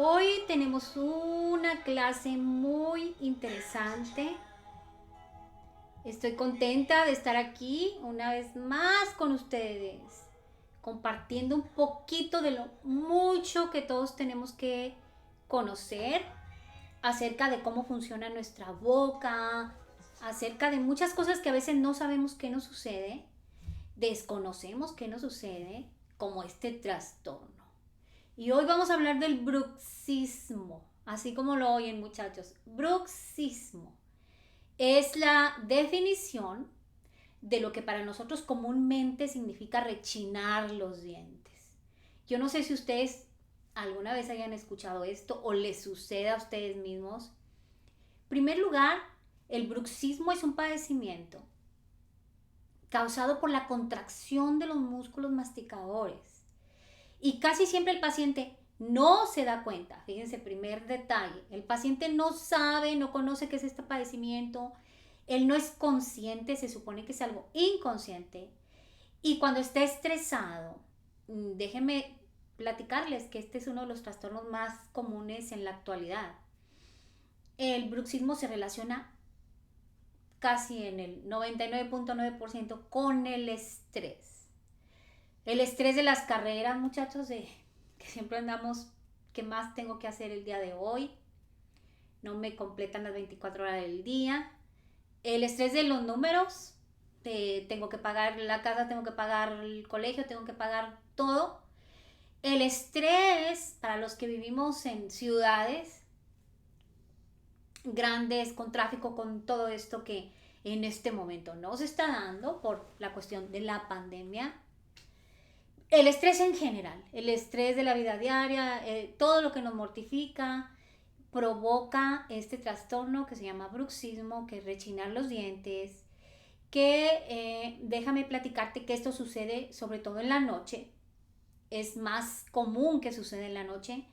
Hoy tenemos una clase muy interesante. Estoy contenta de estar aquí una vez más con ustedes, compartiendo un poquito de lo mucho que todos tenemos que conocer acerca de cómo funciona nuestra boca, acerca de muchas cosas que a veces no sabemos qué nos sucede, desconocemos qué nos sucede, como este trastorno. Y hoy vamos a hablar del bruxismo, así como lo oyen muchachos. Bruxismo es la definición de lo que para nosotros comúnmente significa rechinar los dientes. Yo no sé si ustedes alguna vez hayan escuchado esto o les suceda a ustedes mismos. En primer lugar, el bruxismo es un padecimiento causado por la contracción de los músculos masticadores. Y casi siempre el paciente no se da cuenta. Fíjense, primer detalle. El paciente no sabe, no conoce qué es este padecimiento. Él no es consciente, se supone que es algo inconsciente. Y cuando está estresado, déjenme platicarles que este es uno de los trastornos más comunes en la actualidad. El bruxismo se relaciona casi en el 99.9% con el estrés. El estrés de las carreras, muchachos, que siempre andamos, ¿qué más tengo que hacer el día de hoy? No me completan las 24 horas del día. El estrés de los números, tengo que pagar la casa, tengo que pagar el colegio, tengo que pagar todo. El estrés para los que vivimos en ciudades grandes, con tráfico, con todo esto que en este momento no se está dando por la cuestión de la pandemia. El estrés en general, el estrés de la vida diaria, todo lo que nos mortifica, provoca este trastorno que se llama bruxismo, que es rechinar los dientes, que déjame platicarte que esto sucede sobre todo en la noche, es más común que sucede en la noche,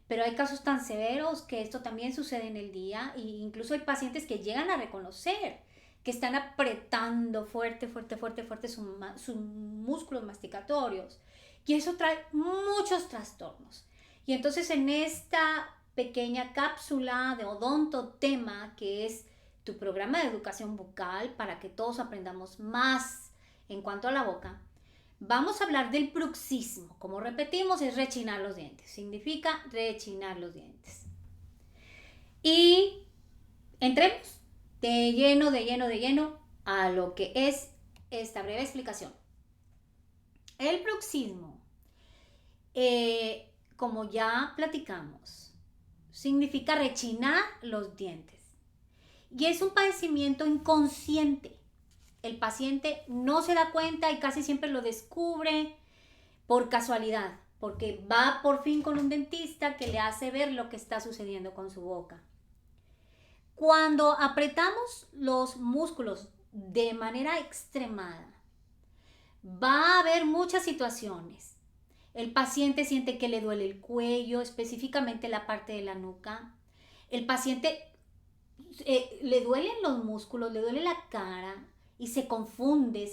pero hay casos tan severos que esto también sucede en el día e incluso hay pacientes que llegan a reconocer que están apretando fuerte, fuerte, fuerte, fuerte sus músculos masticatorios. Y eso trae muchos trastornos. Y entonces en esta pequeña cápsula de Odonto Tema, que es tu programa de educación bucal para que todos aprendamos más en cuanto a la boca, vamos a hablar del bruxismo. Como repetimos, es rechinar los dientes. Significa rechinar los dientes. Y entremos de lleno, de lleno, de lleno a lo que es esta breve explicación. El bruxismo, como ya platicamos, significa rechinar los dientes. Y es un padecimiento inconsciente. El paciente no se da cuenta y casi siempre lo descubre por casualidad, porque va por fin con un dentista que le hace ver lo que está sucediendo con su boca. Cuando apretamos los músculos de manera extremada, va a haber muchas situaciones. El paciente siente que le duele el cuello, específicamente la parte de la nuca. El paciente le duelen los músculos, le duele la cara y se confunde,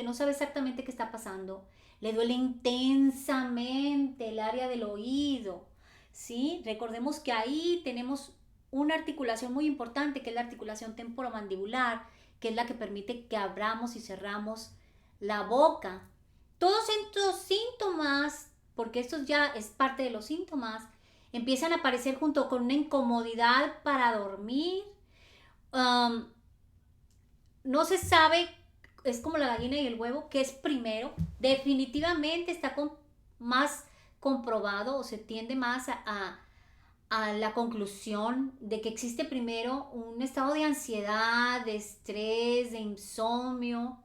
no sabe exactamente qué está pasando. Le duele intensamente el área del oído, ¿sí? Recordemos que ahí tenemos una articulación muy importante, que es la articulación temporomandibular, que es la que permite que abramos y cerramos la boca. Todos estos síntomas, porque esto ya es parte de los síntomas, empiezan a aparecer junto con una incomodidad para dormir. Um, no se sabe, es como la gallina y el huevo, que es primero. Definitivamente está más comprobado o se tiende más a la conclusión de que existe primero un estado de ansiedad, de estrés, de insomnio,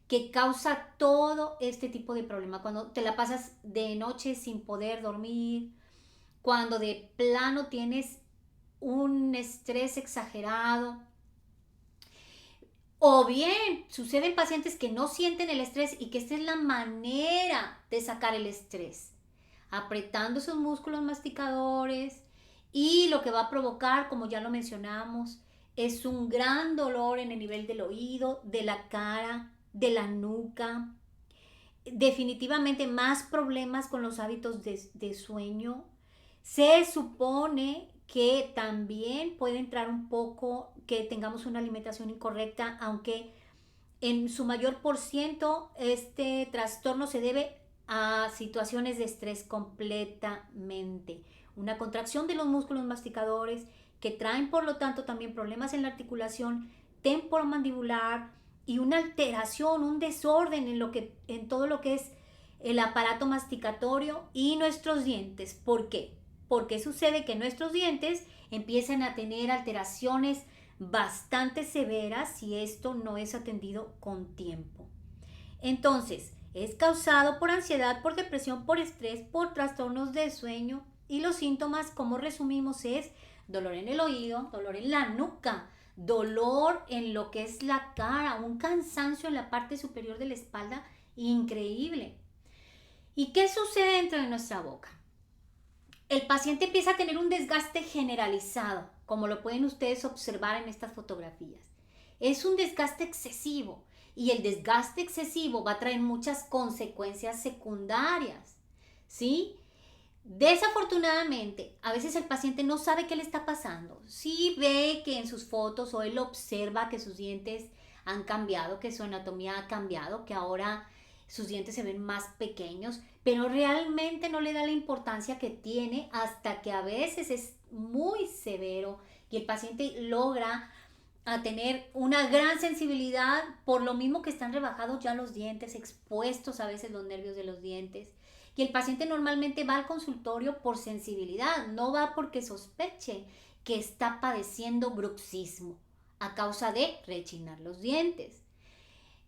que causa todo este tipo de problema. Cuando te la pasas de noche sin poder dormir, cuando de plano tienes un estrés exagerado, o bien sucede en pacientes que no sienten el estrés y que esta es la manera de sacar el estrés, apretando sus músculos masticadores, y lo que va a provocar, como ya lo mencionamos, es un gran dolor en el nivel del oído, de la cara, de la nuca. Definitivamente más problemas con los hábitos de sueño, Se supone que también puede entrar un poco que tengamos una alimentación incorrecta, aunque en su mayor por ciento este trastorno se debe a situaciones de estrés completamente. Una contracción de los músculos masticadores que traen por lo tanto también problemas en la articulación temporomandibular y una alteración, un desorden en todo lo que es el aparato masticatorio y nuestros dientes. ¿Por qué? Porque sucede que nuestros dientes empiezan a tener alteraciones bastante severas si esto no es atendido con tiempo. Entonces, es causado por ansiedad, por depresión, por estrés, por trastornos de sueño y los síntomas, como resumimos, es dolor en el oído, dolor en la nuca, dolor en lo que es la cara, un cansancio en la parte superior de la espalda increíble. ¿Y qué sucede dentro de nuestra boca? El paciente empieza a tener un desgaste generalizado, como lo pueden ustedes observar en estas fotografías. Es un desgaste excesivo y el desgaste excesivo va a traer muchas consecuencias secundarias, ¿sí? Desafortunadamente, a veces el paciente no sabe qué le está pasando. Sí ve que en sus fotos o él observa que sus dientes han cambiado, que su anatomía ha cambiado, que ahora sus dientes se ven más pequeños, pero realmente no le da la importancia que tiene hasta que a veces es muy severo y el paciente logra a tener una gran sensibilidad por lo mismo que están rebajados ya los dientes, expuestos a veces los nervios de los dientes. Y el paciente normalmente va al consultorio por sensibilidad, no va porque sospeche que está padeciendo bruxismo a causa de rechinar los dientes.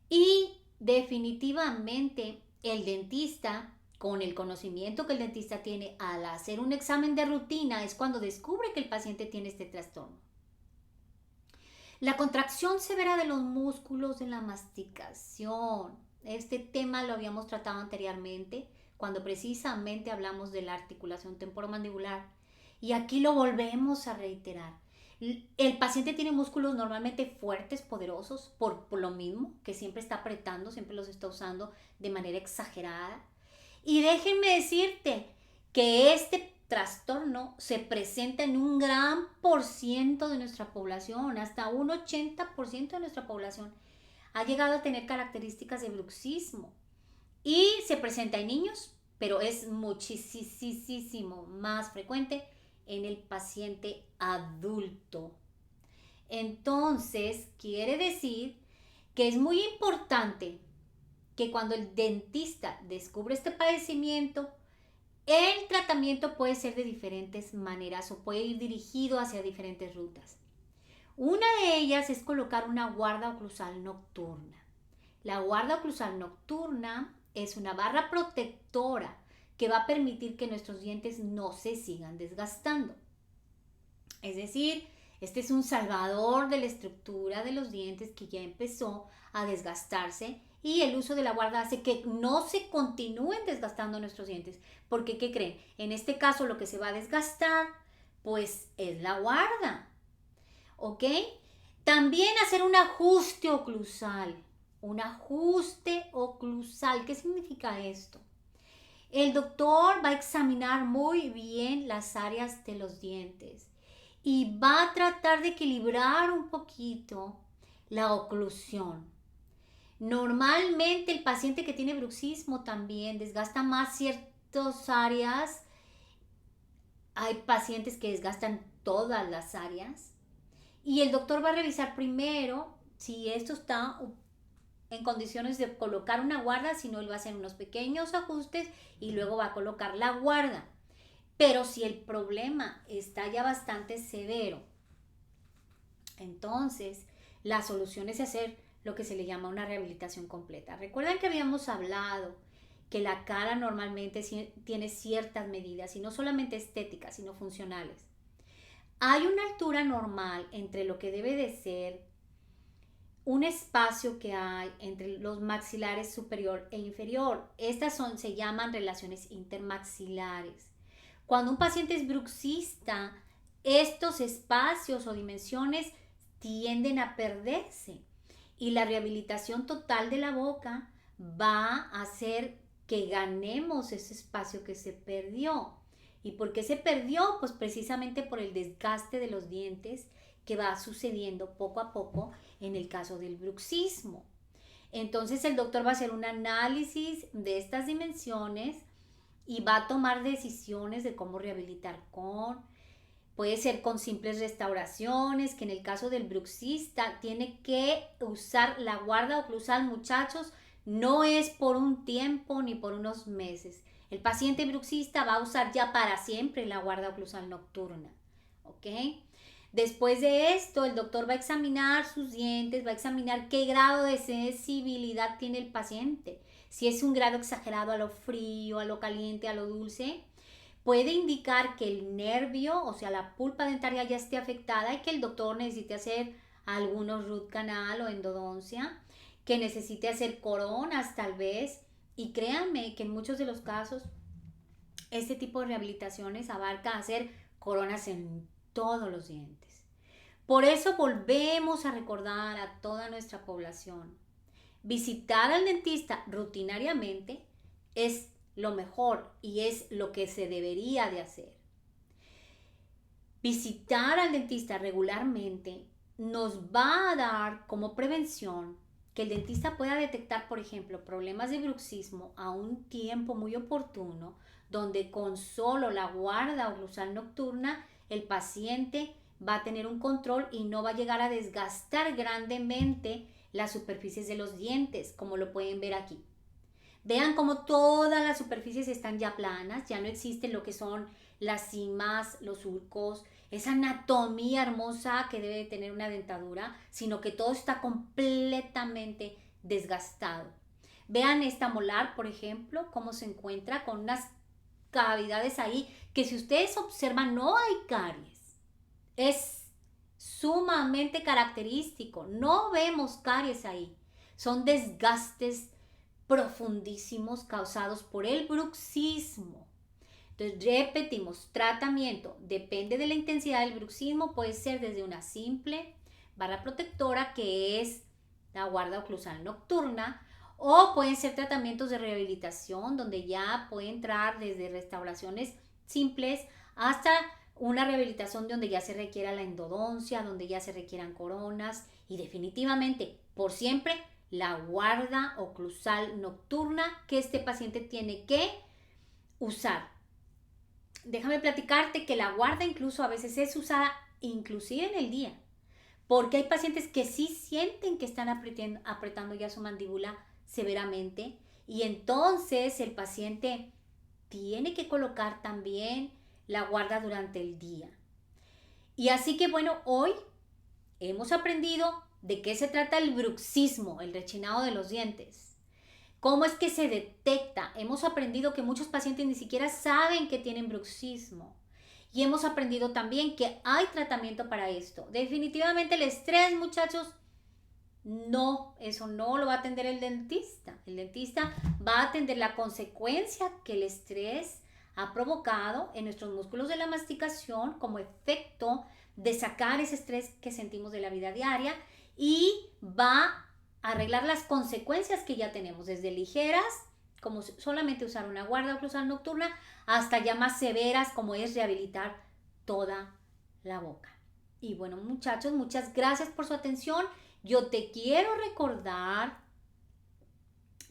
Y definitivamente el dentista, con el conocimiento que el dentista tiene al hacer un examen de rutina, es cuando descubre que el paciente tiene este trastorno. La contracción severa de los músculos de la masticación. Este tema lo habíamos tratado anteriormente cuando precisamente hablamos de la articulación temporomandibular. Y aquí lo volvemos a reiterar. El paciente tiene músculos normalmente fuertes, poderosos, por lo mismo, que siempre está apretando, siempre los está usando de manera exagerada. Y déjenme decirte que este trastorno se presenta en un gran por ciento de nuestra población, hasta un 80% de nuestra población ha llegado a tener características de bruxismo y se presenta en niños, pero es muchísimo más frecuente en el paciente adulto. Entonces, quiere decir que es muy importante que cuando el dentista descubre este padecimiento, el tratamiento puede ser de diferentes maneras o puede ir dirigido hacia diferentes rutas. Una de ellas es colocar una guarda oclusal nocturna. La guarda oclusal nocturna es una barra protectora que va a permitir que nuestros dientes no se sigan desgastando. Es decir, este es un salvador de la estructura de los dientes que ya empezó a desgastarse y el uso de la guarda hace que no se continúen desgastando nuestros dientes. Porque, ¿qué creen? En este caso lo que se va a desgastar pues es la guarda. ¿Ok? También hacer un ajuste oclusal. Un ajuste oclusal. ¿Qué significa esto? El doctor va a examinar muy bien las áreas de los dientes y va a tratar de equilibrar un poquito la oclusión. Normalmente el paciente que tiene bruxismo también desgasta más ciertas áreas. Hay pacientes que desgastan todas las áreas. Y el doctor va a revisar primero si esto está en condiciones de colocar una guarda, si no, él va a hacer unos pequeños ajustes y luego va a colocar la guarda. Pero si el problema está ya bastante severo, entonces la solución es hacer lo que se le llama una rehabilitación completa. Recuerdan que habíamos hablado que la cara normalmente tiene ciertas medidas y no solamente estéticas, sino funcionales. Hay una altura normal entre lo que debe de ser un espacio que hay entre los maxilares superior e inferior. Estas se llaman relaciones intermaxilares. Cuando un paciente es bruxista, estos espacios o dimensiones tienden a perderse y la rehabilitación total de la boca va a hacer que ganemos ese espacio que se perdió. ¿Y por qué se perdió? Pues precisamente por el desgaste de los dientes que va sucediendo poco a poco en el caso del bruxismo. Entonces el doctor va a hacer un análisis de estas dimensiones y va a tomar decisiones de cómo rehabilitar puede ser con simples restauraciones, que en el caso del bruxista tiene que usar la guarda oclusal, muchachos, no es por un tiempo ni por unos meses. El paciente bruxista va a usar ya para siempre la guarda oclusal nocturna, ¿ok? Después de esto, el doctor va a examinar sus dientes, va a examinar qué grado de sensibilidad tiene el paciente. Si es un grado exagerado a lo frío, a lo caliente, a lo dulce, puede indicar que el nervio, o sea, la pulpa dentaria ya esté afectada y que el doctor necesite hacer algunos root canal o endodoncia, que necesite hacer coronas tal vez. Y créanme que en muchos de los casos, este tipo de rehabilitaciones abarca hacer coronas en todos los dientes. Por eso volvemos a recordar a toda nuestra población, visitar al dentista rutinariamente es lo mejor y es lo que se debería de hacer. Visitar al dentista regularmente nos va a dar como prevención que el dentista pueda detectar, por ejemplo, problemas de bruxismo a un tiempo muy oportuno, donde con solo la guarda oclusal nocturna el paciente va a tener un control y no va a llegar a desgastar grandemente las superficies de los dientes, como lo pueden ver aquí. Vean cómo todas las superficies están ya planas, ya no existen lo que son las cimas, los surcos, esa anatomía hermosa que debe tener una dentadura, sino que todo está completamente desgastado. Vean esta molar, por ejemplo, cómo se encuentra con unas cavidades ahí, que si ustedes observan no hay caries. Es sumamente característico, no vemos caries ahí. Son desgastes profundísimos causados por el bruxismo. Entonces repetimos, tratamiento depende de la intensidad del bruxismo, puede ser desde una simple barra protectora que es la guarda oclusal nocturna, o pueden ser tratamientos de rehabilitación donde ya puede entrar desde restauraciones simples hasta una rehabilitación donde ya se requiera la endodoncia, donde ya se requieran coronas y definitivamente por siempre la guarda oclusal nocturna que este paciente tiene que usar. Déjame platicarte que la guarda incluso a veces es usada inclusive en el día, porque hay pacientes que sí sienten que están apretando ya su mandíbula severamente y entonces el paciente tiene que colocar también la guarda durante el día. Y así que bueno, hoy hemos aprendido de qué se trata el bruxismo, el rechinado de los dientes. ¿Cómo es que se detecta? Hemos aprendido que muchos pacientes ni siquiera saben que tienen bruxismo. Y hemos aprendido también que hay tratamiento para esto. Definitivamente el estrés, muchachos, no, eso no lo va a atender el dentista. El dentista va a atender la consecuencia que el estrés ha provocado en nuestros músculos de la masticación como efecto de sacar ese estrés que sentimos de la vida diaria y va a arreglar las consecuencias que ya tenemos, desde ligeras, como solamente usar una guarda oclusal nocturna, hasta ya más severas, como es rehabilitar toda la boca. Y bueno, muchachos, muchas gracias por su atención. Yo te quiero recordar,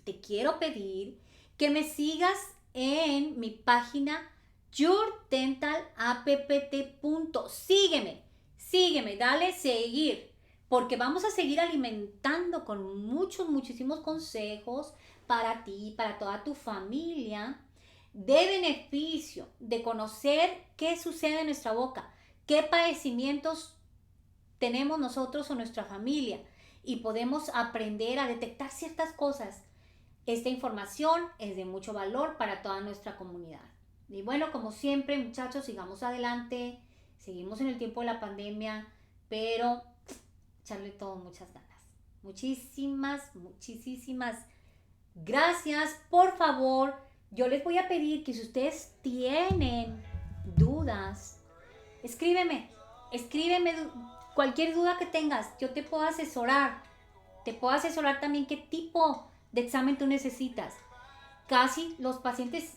te quiero pedir que me sigas en mi página yourdentalapp. Sígueme, dale seguir, porque vamos a seguir alimentando con muchísimos consejos para ti, para toda tu familia, de beneficio, de conocer qué sucede en nuestra boca, qué padecimientos tenemos nosotros o nuestra familia y podemos aprender a detectar ciertas cosas. Esta información es de mucho valor para toda nuestra comunidad. Y bueno, como siempre, muchachos, sigamos adelante. Seguimos en el tiempo de la pandemia, pero echarle todo muchas ganas. Muchísimas gracias. Por favor, yo les voy a pedir que si ustedes tienen dudas, escríbeme cualquier duda que tengas, yo te puedo asesorar. Te puedo asesorar también qué tipo de examen tú necesitas. Casi los pacientes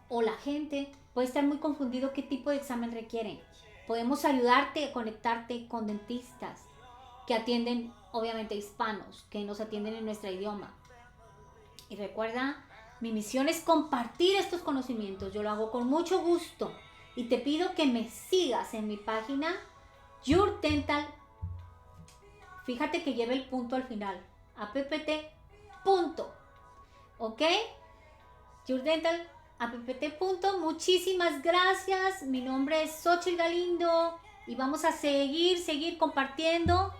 o la gente puede estar muy confundido qué tipo de examen requiere. Podemos ayudarte a conectarte con dentistas que atienden, obviamente, hispanos, que nos atienden en nuestro idioma. Y recuerda, mi misión es compartir estos conocimientos. Yo lo hago con mucho gusto. Y te pido que me sigas en mi página Your Dental. Fíjate que lleve el punto al final. APPT punto. ¿Ok? Your Dental APPT punto. Muchísimas gracias. Mi nombre es Xochitl Galindo. Y vamos a seguir compartiendo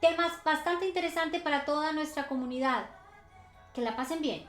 temas bastante interesantes para toda nuestra comunidad. Que la pasen bien.